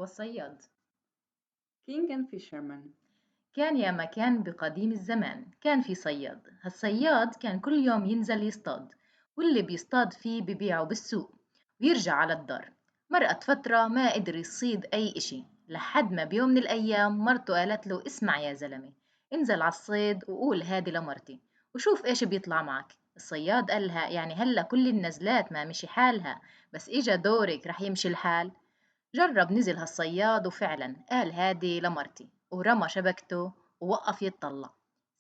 والصياد. King and Fisherman. كان يا مكان بقديم الزمان كان في صياد. هالصياد كان كل يوم ينزل يصطاد، واللي بيصطاد فيه ببيعه بالسوق ويرجع على الدار. مرقت فترة ما قدر يصيد أي إشي، لحد ما بيوم من الأيام مرته قالت له: اسمع يا زلمة، انزل على الصيد وقول هادي لمرتي وشوف إيش بيطلع معك. الصياد قالها: يعني هلأ كل النزلات ما مشي حالها، بس إجا دورك رح يمشي الحال؟ جرب نزل هالصياد وفعلا قال هادي لمرتي، ورمى شبكته ووقف يتطلع.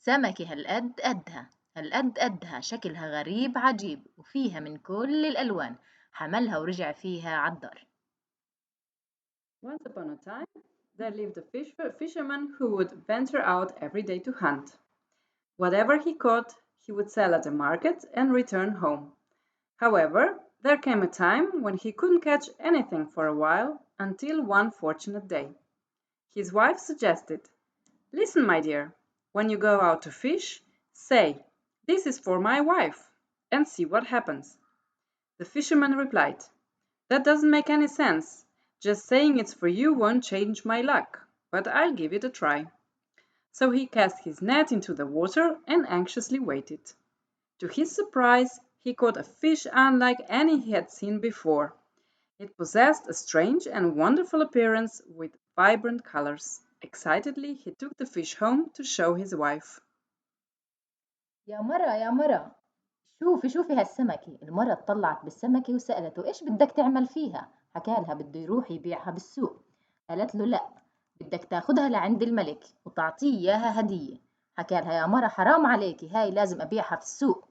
سمكة هالقد قدها، هالقد قدها، شكلها غريب عجيب وفيها من كل الألوان. حملها ورجع فيها عالدار. Once upon a time, there lived a fisherman who would venture out every day to hunt. Whatever he caught, he would sell at the market and return home. However, there came a time when he couldn't catch anything for a while until one fortunate day. His wife suggested, "Listen, my dear, when you go out to fish, say, 'This is for my wife,' and see what happens." The fisherman replied, "That doesn't make any sense. Just saying it's for you won't change my luck, but I'll give it a try." So he cast his net into the water and anxiously waited. To his surprise, he caught a fish unlike any he had seen before. It possessed a strange and wonderful appearance with vibrant colors. Excitedly, he took the fish home to show his wife. يا مرة يا مرة، شوفي هالسمكة. المرة اتطلعت بالسمكة وسألته: إيش بدك تعمل فيها؟ حكالها بده يروح يبيعها بالسوق. قالت له: لا، بدك تاخدها لعند الملك وتعطيه إياها هدية. حكالها: يا مرة حرام عليكي، هاي لازم أبيعها في السوق.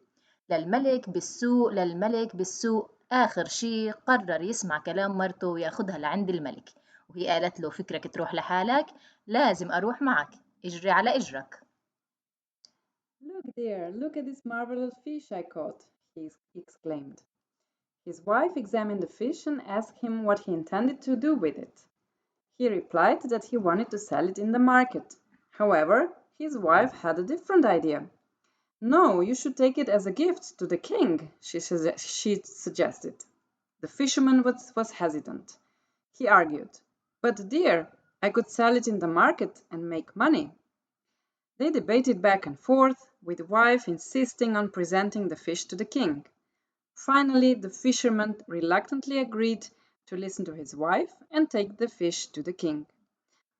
للملك بالسوق، للملك بالسوق. آخر شي قرر يسمع كلام مرته وياخدها لعند الملك. وهي قالت له: فكرك تروح لحالك؟ لازم أروح معك، اجري على إجرك. "Look there, look at this marvelous fish I caught," he exclaimed. His wife examined the fish and asked him what he intended to do with it. He replied that he wanted to sell it in the market. However, his wife had a different idea. "No, you should take it as a gift to the king," she suggested. The fisherman was hesitant. He argued, "But dear, I could sell it in the market and make money." They debated back and forth, with wife insisting on presenting the fish to the king. Finally, the fisherman reluctantly agreed to listen to his wife and take the fish to the king.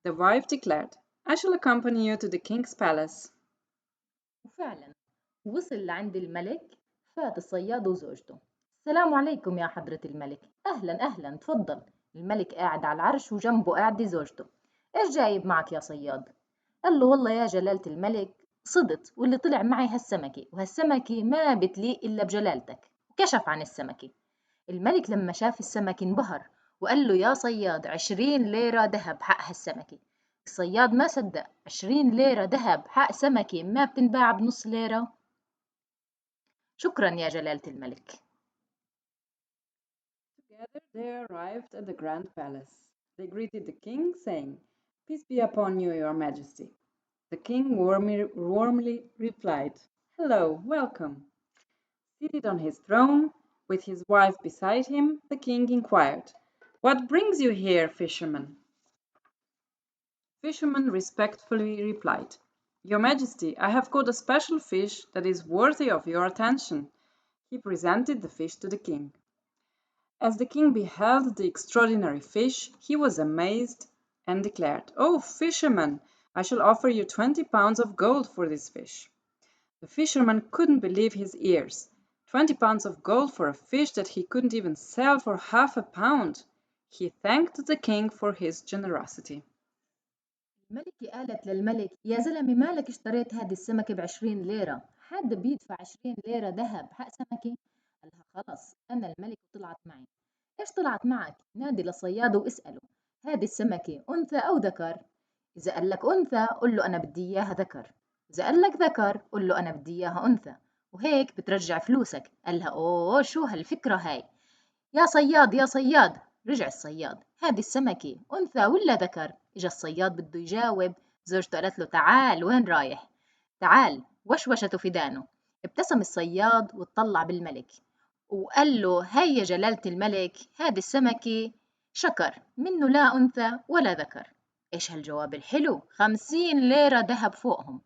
The wife declared, "I shall accompany you to the king's palace." وفعلا وصل لعند الملك. فات الصياد وزوجته. السلام عليكم يا حضرة الملك. أهلا أهلا، تفضل. الملك قاعد على العرش وجنبه قاعدة زوجته. إيش جايب معك يا صياد؟ قال له: والله يا جلالة الملك، صدت واللي طلع معي هالسمكة، وهالسمكة ما بتليق إلا بجلالتك. وكشف عن السمكة. الملك لما شاف السمك انبهر وقال له: يا صياد، 20 ليرة ذهب حق هالسمكة. الصياد ما صدق، 20 ليرة ذهب حق سمكة ما بتنباع بنص ليرة؟ شكرا يا جلالة الملك. Together they arrived at the grand palace. They greeted the king, saying, "Peace be upon you, your majesty." The king warmly replied, "Hello, welcome." Seated on his throne, with his wife beside him, the king inquired, "What brings you here, fisherman?" Fisherman respectfully replied, "Your Majesty, I have caught a special fish that is worthy of your attention." He presented the fish to the king. As the king beheld the extraordinary fish, he was amazed and declared, "Oh, fisherman, I shall offer you 20 pounds of gold for this fish." The fisherman couldn't believe his ears. 20 pounds of gold for a fish that he couldn't even sell for half a pound. He thanked the king for his generosity. الملكة قالت للملك: يا زلمة، مالك اشتريت هذه السمكة ب20 ليرة؟ حد بيدفع 20 ليرة ذهب حق سمكة؟ قالها: خلص، أنا الملك وطلعت معي. إيش طلعت معك؟ نادي لصياده واسأله: هذه السمكة أنثى أو ذكر؟ إذا قال لك أنثى قل له أنا بدي إياها ذكر، إذا قال لك ذكر قل له أنا بدي إياها أنثى، وهيك بترجع فلوسك. قالها: أوه، شو هالفكرة هاي؟ يا صياد يا صياد. رجع الصياد: هذه السمكة أنثى ولا ذكر؟ إجا الصياد بده يجاوب. زوجته قالت له: تعال، وين رايح؟ تعال. وشوشته في دانه. ابتسم الصياد واتطلع بالملك وقال له: هيا جلالة الملك، هذه السمكة شكر منه لا أنثى ولا ذكر. إيش هالجواب الحلو، 50 ليرة ذهب فوقهم.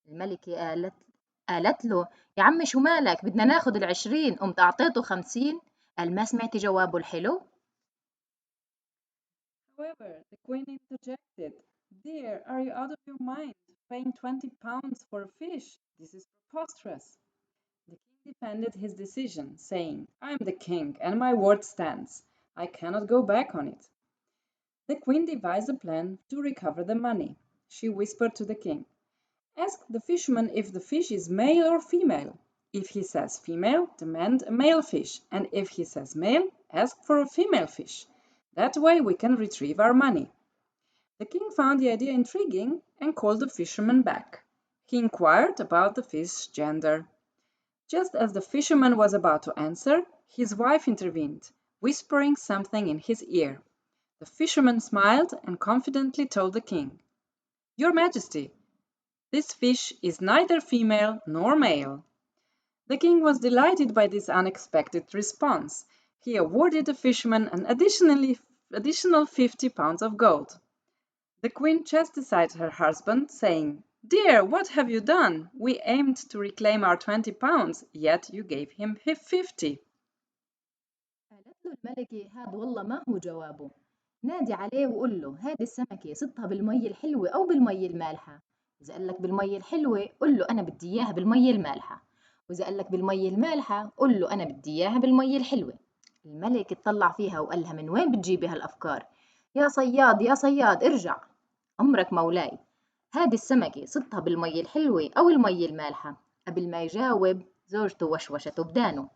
الملكة قالت له يا عمي شو مالك، بدنا ناخد ال20، قمت أعطيته 50. قال ما سمعتي جوابه الحلو؟ However, the queen interjected, "Dear, are you out of your mind? Paying 20 pounds for a fish? This is preposterous." The king defended his decision, saying, "I am the king, and my word stands. I cannot go back on it." The queen devised a plan to recover the money. She whispered to the king, "Ask the fisherman if the fish is male or female. If he says female, demand a male fish, and if he says male, ask for a female fish. That way we can retrieve our money." The king found the idea intriguing and called the fisherman back. He inquired about the fish's gender. Just as the fisherman was about to answer, his wife intervened, whispering something in his ear. The fisherman smiled and confidently told the king, "Your Majesty, this fish is neither female nor male." The king was delighted by this unexpected response. He awarded the fisherman an additional 50 pounds of gold. The queen chastised her husband, saying, "Dear, what have you done? We aimed to reclaim our 20 pounds, yet you gave him 50." قالت له الملكة هاد والله ما هو جوابه، نادي عليه وقول له هذه السمكة صدها بالمية الحلوة أو بالمية المالحة. إذا قال لك بالمية الحلوة قل له أنا بدي إياها بالمية المالحة، وإذا قال لك بالمية المالحة قل له أنا بدي إياها بالمية الحلوة. الملك اطلع فيها وقال لها من وين بتجيبي هالأفكار؟ يا صياد يا صياد ارجع. أمرك مولاي، هذه السمكة صدها بالمية الحلوة أو المية المالحة. قبل ما يجاوب زوجته وشوشته بدانه.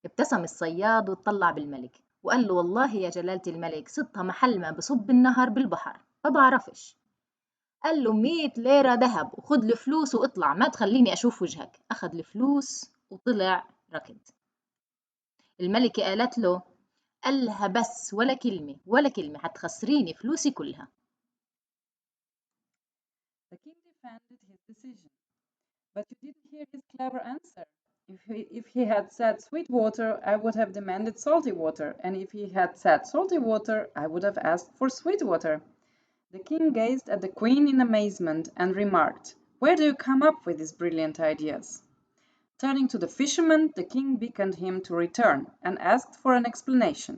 ابتسم الصياد واتطلع بالملك وقال له والله يا جلالة الملك صدها محل ما بصب النهر بالبحر، ما بعرفش. قال له 100 ليرة ذهب وخد الفلوس واطلع، ما تخليني أشوف وجهك. أخذ الفلوس وطلع ركض. الملكة قالت له، قال لها بس ولا كلمة ولا كلمة، هتخسريني فلوسي كلها. The king defended his decision. But you didn't hear his clever answer. If he had said sweet water, I would have demanded salty water, and if he had said salty water, I would have asked for sweet water. The king gazed at the queen in amazement and remarked, "Where do you come up with these brilliant ideas?" Turning to the fisherman, the king beckoned him to return and asked for an explanation.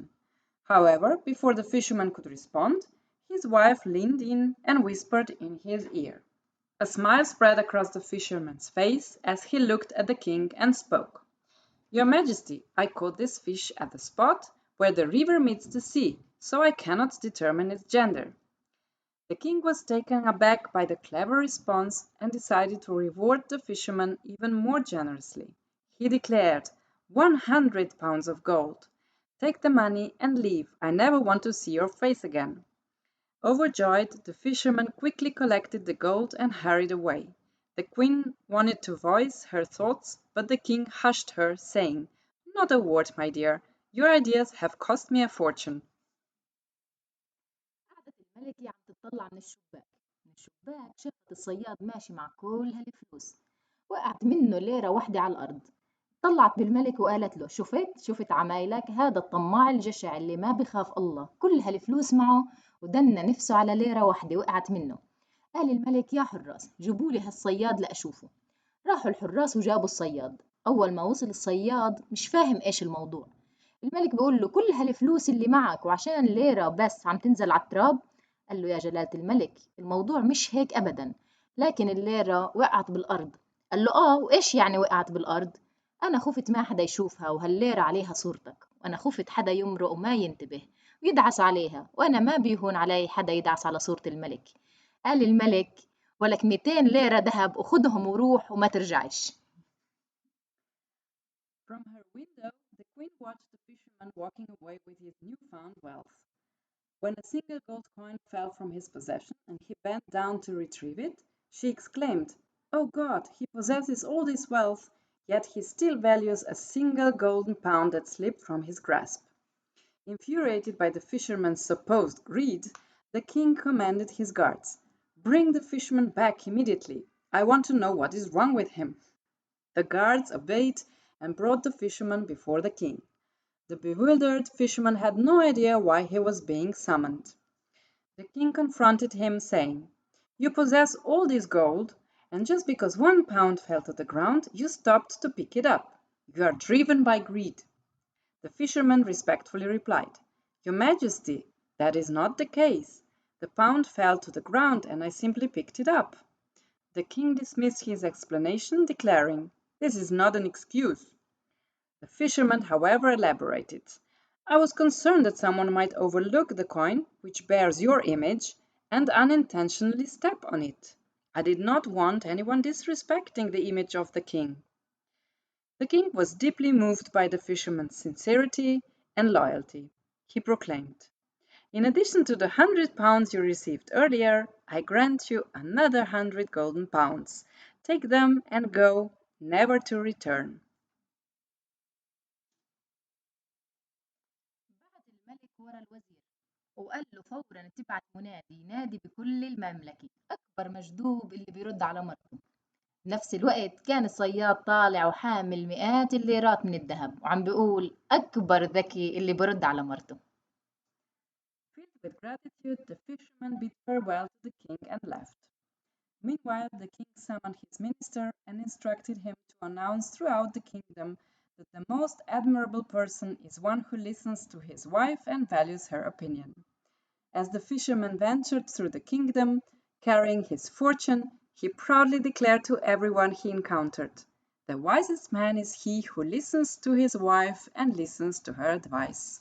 However, before the fisherman could respond, his wife leaned in and whispered in his ear. A smile spread across the fisherman's face as he looked at the king and spoke. "Your Majesty, I caught this fish at the spot where the river meets the sea, so I cannot determine its gender." The king was taken aback by the clever response and decided to reward the fisherman even more generously. He declared, 100 pounds of gold. Take the money and leave. I never want to see your face again." Overjoyed, the fisherman quickly collected the gold and hurried away. The queen wanted to voice her thoughts, but the king hushed her, saying, "Not a word, my dear. Your ideas have cost me a fortune." قعدت الملكة عم تطلع من الشباك شافت الصياد ماشي مع كل هالفلوس. وقعت منه ليرة واحدة على الأرض. طلعت بالملك وقالت له شفت عمايلك، هذا الطماع الجشع اللي ما بخاف الله، كل هالفلوس معه ودنا نفسه على ليرة واحدة وقعت منه. قال الملك يا حراس جيبوا لي هالصياد لأشوفه. راحوا الحراس وجابوا الصياد. أول ما وصل الصياد مش فاهم إيش الموضوع. الملك بيقول له كل هالفلوس اللي معك وعشان ليرة بس عم تنزل على التراب؟ قال له يا جلالة الملك الموضوع مش هيك أبدا، لكن الليرة وقعت بالأرض. قال له وإيش يعني وقعت بالأرض؟ أنا خفت ما حدا يشوفها وهالليرة عليها صورتك، وأنا خفت حدا يمرق وما ينتبه ويدعس عليها، وأنا ما بيهون علي حدا يدعس على صورة الملك. قال الملك ولك 200 ليرة ذهب وخدهم وروح وما ترجعش. From her window, the queen watched the fisherman walking away with his newfound wealth. When a single gold coin fell from his possession and he bent down to retrieve it, she exclaimed, "Oh God, he possesses all this wealth, yet he still values a single golden pound that slipped from his grasp." Infuriated by the fisherman's supposed greed, the king commanded his guards, "Bring the fisherman back immediately. I want to know what is wrong with him." The guards obeyed and brought the fisherman before the king. The bewildered fisherman had no idea why he was being summoned. The king confronted him, saying, "You possess all this gold, and just because 1 pound fell to the ground, you stopped to pick it up. You are driven by greed." The fisherman respectfully replied, "Your Majesty, that is not the case. The pound fell to the ground and I simply picked it up." The king dismissed his explanation, declaring, "This is not an excuse." The fisherman, however, elaborated, "I was concerned that someone might overlook the coin, which bears your image, and unintentionally step on it. I did not want anyone disrespecting the image of the king." The king was deeply moved by the fisherman's sincerity and loyalty. He proclaimed, "In addition to the 100 pounds you received earlier, I grant you another 100 golden pounds. Take them and go, never to return." بعت الملك ورا الوزير وقال له فورا تبعت منادي ينادي بكل المملكة أكبر مجذوب اللي بيرد على مرته. بنفس الوقت كان الصياد طالع وحامل مئات الليرات من الذهب وعم بيقول أكبر ذكي اللي برد على مرته. Filled with gratitude, the fisherman bid farewell to the king and left. Meanwhile, the king summoned his minister and instructed him to announce throughout the kingdom that the most admirable person is one who listens to his wife and values her opinion. As the fisherman ventured through the kingdom, carrying his fortune, he proudly declared to everyone he encountered, "The wisest man is he who listens to his wife and listens to her advice."